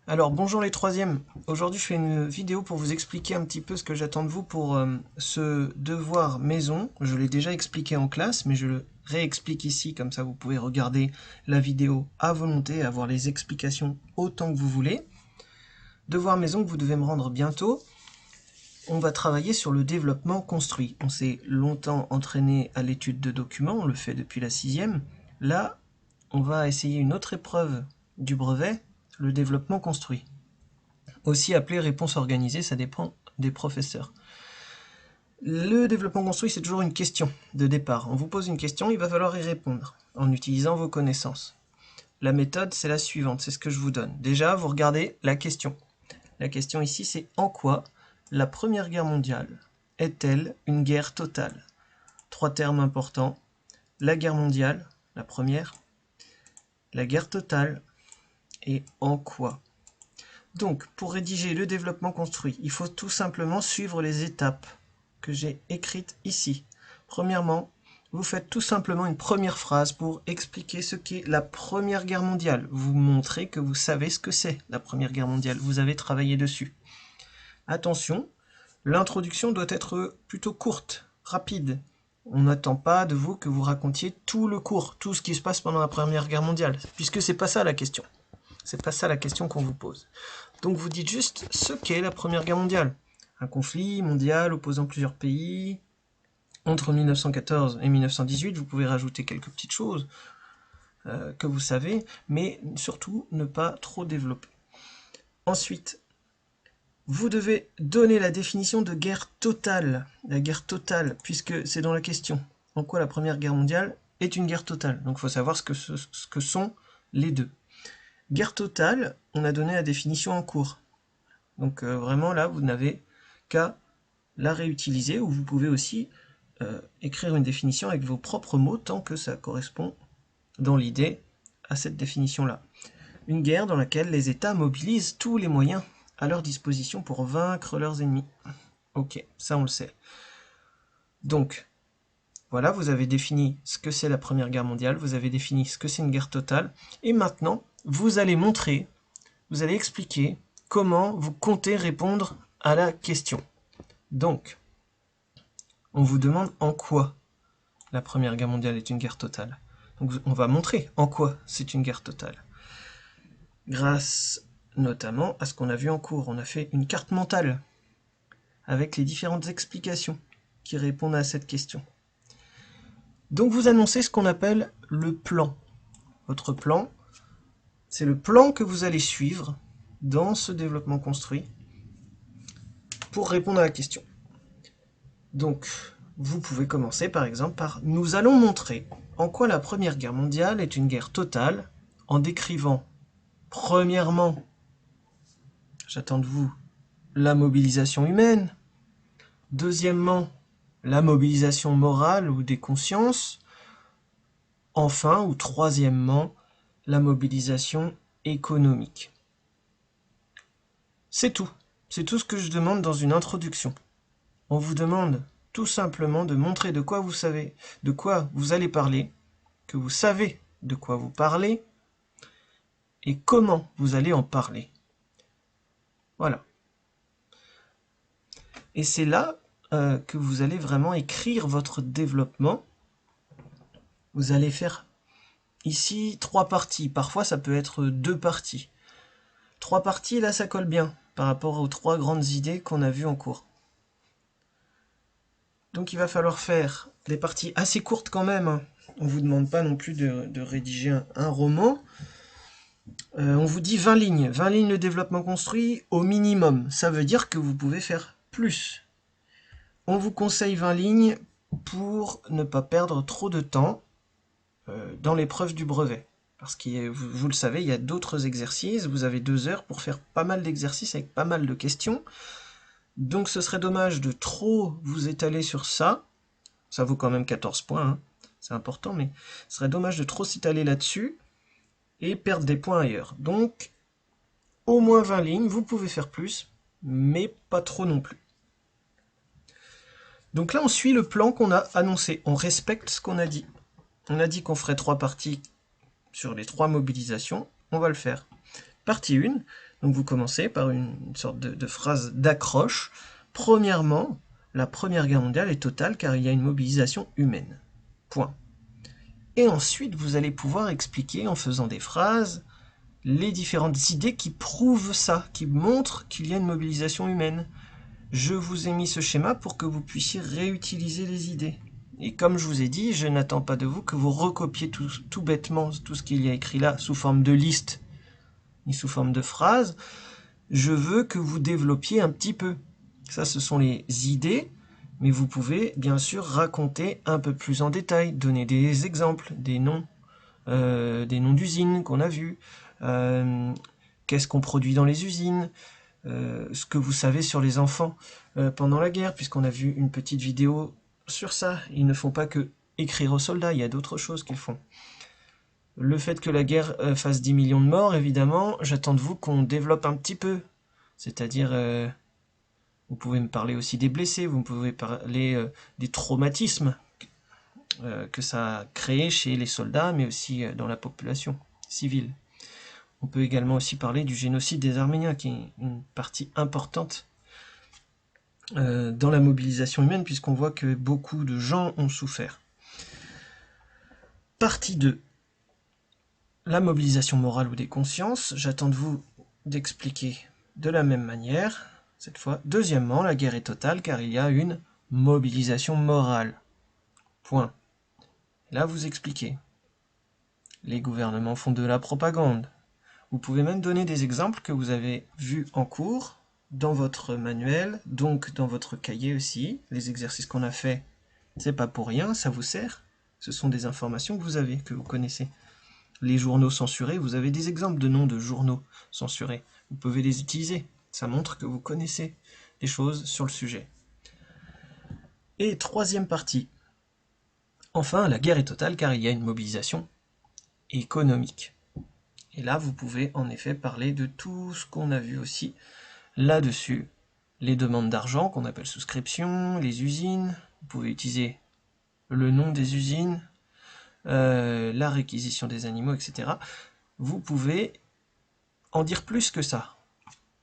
Alors bonjour les troisièmes, aujourd'hui je fais une vidéo pour vous expliquer un petit peu ce que j'attends de vous pour ce devoir maison. Je l'ai déjà expliqué en classe mais je le réexplique ici, comme ça vous pouvez regarder la vidéo à volonté et avoir les explications autant que vous voulez. Devoir maison que vous devez me rendre bientôt. On va travailler sur le développement construit. On s'est longtemps entraîné à l'étude de documents, on le fait depuis la 6e. Là, on va essayer une autre épreuve du brevet, le développement construit. Aussi appelé réponse organisée, ça dépend des professeurs. Le développement construit, c'est toujours une question de départ. On vous pose une question, il va falloir y répondre en utilisant vos connaissances. La méthode, c'est la suivante, c'est ce que je vous donne. Déjà, vous regardez la question. La question ici, c'est en quoi la Première Guerre mondiale est-elle une guerre totale? Trois termes importants. La guerre mondiale, la première, la guerre totale, et en quoi? Donc, pour rédiger le développement construit, il faut tout simplement suivre les étapes que j'ai écrites ici. Premièrement, vous faites tout simplement une première phrase pour expliquer ce qu'est la Première Guerre mondiale. Vous montrez que vous savez ce que c'est la Première Guerre mondiale, vous avez travaillé dessus. Attention, l'introduction doit être plutôt courte, rapide. On n'attend pas de vous que vous racontiez tout le cours, tout ce qui se passe pendant la Première Guerre mondiale, puisque c'est pas ça la question. C'est pas ça la question qu'on vous pose. Donc vous dites juste ce qu'est la Première Guerre mondiale. Un conflit mondial opposant plusieurs pays. Entre 1914 et 1918, vous pouvez rajouter quelques petites choses que vous savez, mais surtout ne pas trop développer. Ensuite, vous devez donner la définition de guerre totale. La guerre totale, puisque c'est dans la question. En quoi la Première Guerre mondiale est une guerre totale? Donc il faut savoir ce que sont les deux. Guerre totale, on a donné la définition en cours. Donc vraiment là, vous n'avez qu'à la réutiliser, ou vous pouvez aussi écrire une définition avec vos propres mots, tant que ça correspond dans l'idée à cette définition-là. Une guerre dans laquelle les États mobilisent tous les moyens à leur disposition pour vaincre leurs ennemis. Ok, ça on le sait. Donc, voilà, vous avez défini ce que c'est la Première Guerre mondiale, vous avez défini ce que c'est une guerre totale, et maintenant, vous allez montrer, vous allez expliquer comment vous comptez répondre à la question. Donc, on vous demande en quoi la Première Guerre mondiale est une guerre totale. Donc on va montrer en quoi c'est une guerre totale. Grâce notamment à ce qu'on a vu en cours, on a fait une carte mentale avec les différentes explications qui répondent à cette question. Donc vous annoncez ce qu'on appelle le plan. Votre plan, c'est le plan que vous allez suivre dans ce développement construit pour répondre à la question. Donc, vous pouvez commencer par exemple par « Nous allons montrer en quoi la Première Guerre mondiale est une guerre totale en décrivant, premièrement, j'attends de vous, la mobilisation humaine, deuxièmement, la mobilisation morale ou des consciences, enfin, ou troisièmement, la mobilisation économique. » C'est tout. C'est tout ce que je demande dans une introduction. On vous demande tout simplement de montrer de quoi vous savez, de quoi vous allez parler, que vous savez de quoi vous parlez, et comment vous allez en parler. Voilà. Et c'est là que vous allez vraiment écrire votre développement. Vous allez faire ici 3 parties. Parfois, ça peut être 2 parties. 3 parties, là, ça colle bien par rapport aux 3 grandes idées qu'on a vues en cours. Donc, il va falloir faire des parties assez courtes quand même, hein. On ne vous demande pas non plus de rédiger un roman. On vous dit 20 lignes. 20 lignes de développement construit au minimum. Ça veut dire que vous pouvez faire plus. On vous conseille 20 lignes pour ne pas perdre trop de temps dans l'épreuve du brevet. Parce que vous le savez, il y a d'autres exercices. Vous avez 2 heures pour faire pas mal d'exercices avec pas mal de questions. Donc ce serait dommage de trop vous étaler sur ça. Ça vaut quand même 14 points, hein. C'est important, mais ce serait dommage de trop s'étaler là-dessus et perdre des points ailleurs. Donc, au moins 20 lignes, vous pouvez faire plus, mais pas trop non plus. Donc là, on suit le plan qu'on a annoncé. On respecte ce qu'on a dit. On a dit qu'on ferait 3 parties sur les 3 mobilisations. On va le faire. Partie 1, Donc vous commencez par une sorte de phrase d'accroche. Premièrement, la Première Guerre mondiale est totale car il y a une mobilisation humaine. Point. Et ensuite, vous allez pouvoir expliquer en faisant des phrases les différentes idées qui prouvent ça, qui montrent qu'il y a une mobilisation humaine. Je vous ai mis ce schéma pour que vous puissiez réutiliser les idées. Et comme je vous ai dit, je n'attends pas de vous que vous recopiez tout bêtement tout ce qu'il y a écrit là sous forme de liste ni sous forme de phrase. Je veux que vous développiez un petit peu. Ça, ce sont les idées, mais vous pouvez bien sûr raconter un peu plus en détail, donner des exemples, des noms d'usines qu'on a vus, qu'est-ce qu'on produit dans les usines, ce que vous savez sur les enfants pendant la guerre, puisqu'on a vu une petite vidéo sur ça. Ils ne font pas que écrire aux soldats, il y a d'autres choses qu'ils font. Le fait que la guerre fasse 10 millions de morts, évidemment, j'attends de vous qu'on développe un petit peu. C'est-à-dire, vous pouvez me parler aussi des blessés, vous pouvez parler des traumatismes que ça a créé chez les soldats, mais aussi dans la population civile. On peut également aussi parler du génocide des Arméniens, qui est une partie importante dans la mobilisation humaine, puisqu'on voit que beaucoup de gens ont souffert. Partie 2. La mobilisation morale ou des consciences. J'attends de vous d'expliquer de la même manière, cette fois. Deuxièmement, la guerre est totale car il y a une mobilisation morale. Point. Là, vous expliquez. Les gouvernements font de la propagande. Vous pouvez même donner des exemples que vous avez vus en cours, dans votre manuel, donc dans votre cahier aussi. Les exercices qu'on a faits, c'est pas pour rien, ça vous sert. Ce sont des informations que vous avez, que vous connaissez. Les journaux censurés, vous avez des exemples de noms de journaux censurés. Vous pouvez les utiliser. Ça montre que vous connaissez des choses sur le sujet. Et troisième partie. Enfin, la guerre est totale car il y a une mobilisation économique. Et là, vous pouvez en effet parler de tout ce qu'on a vu aussi là-dessus. Les demandes d'argent qu'on appelle souscription, les usines. Vous pouvez utiliser le nom des usines, la réquisition des animaux, etc. Vous pouvez en dire plus que ça.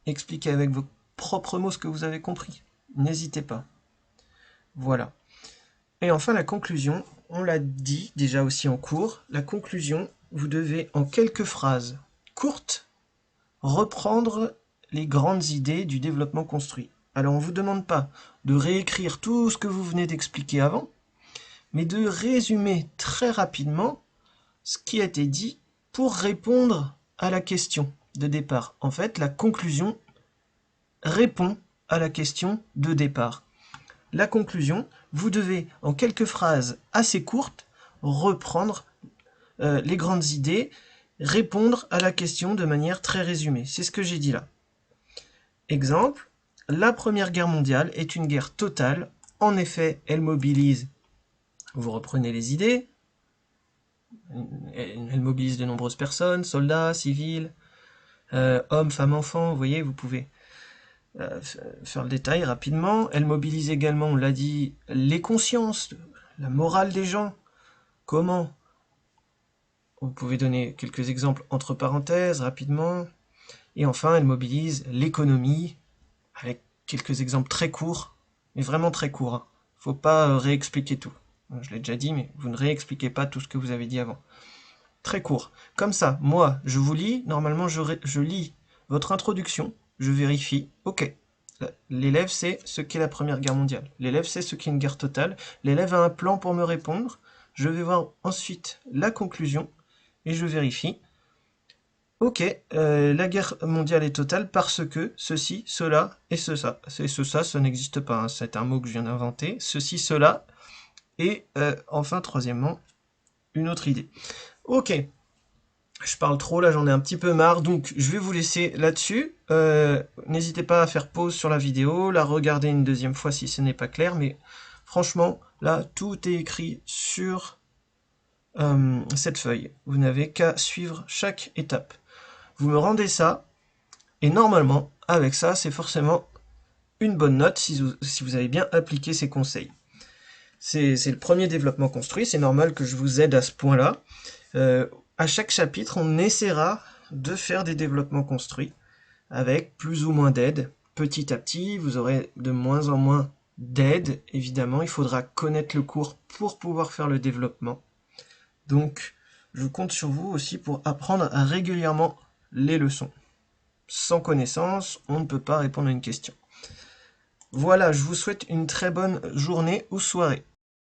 Expliquez avec vos propres mots ce que vous avez compris. N'hésitez pas. Voilà. Et enfin, la conclusion, on l'a dit déjà aussi en cours, la conclusion, vous devez en quelques phrases courtes reprendre les grandes idées du développement construit. Alors on ne vous demande pas de réécrire tout ce que vous venez d'expliquer avant, mais de résumer très rapidement ce qui a été dit pour répondre à la question de départ. En fait, la conclusion répond à la question de départ. La conclusion, vous devez, en quelques phrases assez courtes, reprendre les grandes idées, répondre à la question de manière très résumée. C'est ce que j'ai dit là. Exemple, la Première Guerre mondiale est une guerre totale. En effet, elle mobilise, vous reprenez les idées, elle mobilise de nombreuses personnes, soldats, civils, hommes, femmes, enfants, vous voyez, vous pouvez faire le détail rapidement. Elle mobilise également, on l'a dit, les consciences, la morale des gens. Comment? Vous pouvez donner quelques exemples entre parenthèses, rapidement. Et enfin, elle mobilise l'économie, avec quelques exemples très courts, mais vraiment très courts. Hein. Faut pas réexpliquer tout. Je l'ai déjà dit, mais vous ne réexpliquez pas tout ce que vous avez dit avant. Très court. Comme ça, moi, je vous lis, normalement je lis votre introduction, je vérifie, ok. L'élève sait ce qu'est la Première Guerre mondiale. L'élève sait ce qu'est une guerre totale. L'élève a un plan pour me répondre. Je vais voir ensuite la conclusion et je vérifie. Ok, la guerre mondiale est totale parce que ceci, cela et cela. C'est ça n'existe pas, hein, c'est un mot que je viens d'inventer. Ceci, cela et enfin, troisièmement, une autre idée. Ok, je parle trop, là j'en ai un petit peu marre, donc je vais vous laisser là-dessus. N'hésitez pas à faire pause sur la vidéo, la regarder une deuxième fois si ce n'est pas clair, mais franchement, là tout est écrit sur cette feuille. Vous n'avez qu'à suivre chaque étape. Vous me rendez ça, et normalement, avec ça, c'est forcément une bonne note si vous avez bien appliqué ces conseils. C'est le premier développement construit, c'est normal que je vous aide à ce point-là. À chaque chapitre, on essaiera de faire des développements construits. avec plus ou moins d'aide. Petit à petit, vous aurez de moins en moins d'aide. Évidemment, il faudra connaître le cours pour pouvoir faire le développement. Donc, je compte sur vous aussi pour apprendre régulièrement les leçons. Sans connaissance, on ne peut pas répondre à une question. Voilà, je vous souhaite une très bonne journée ou soirée.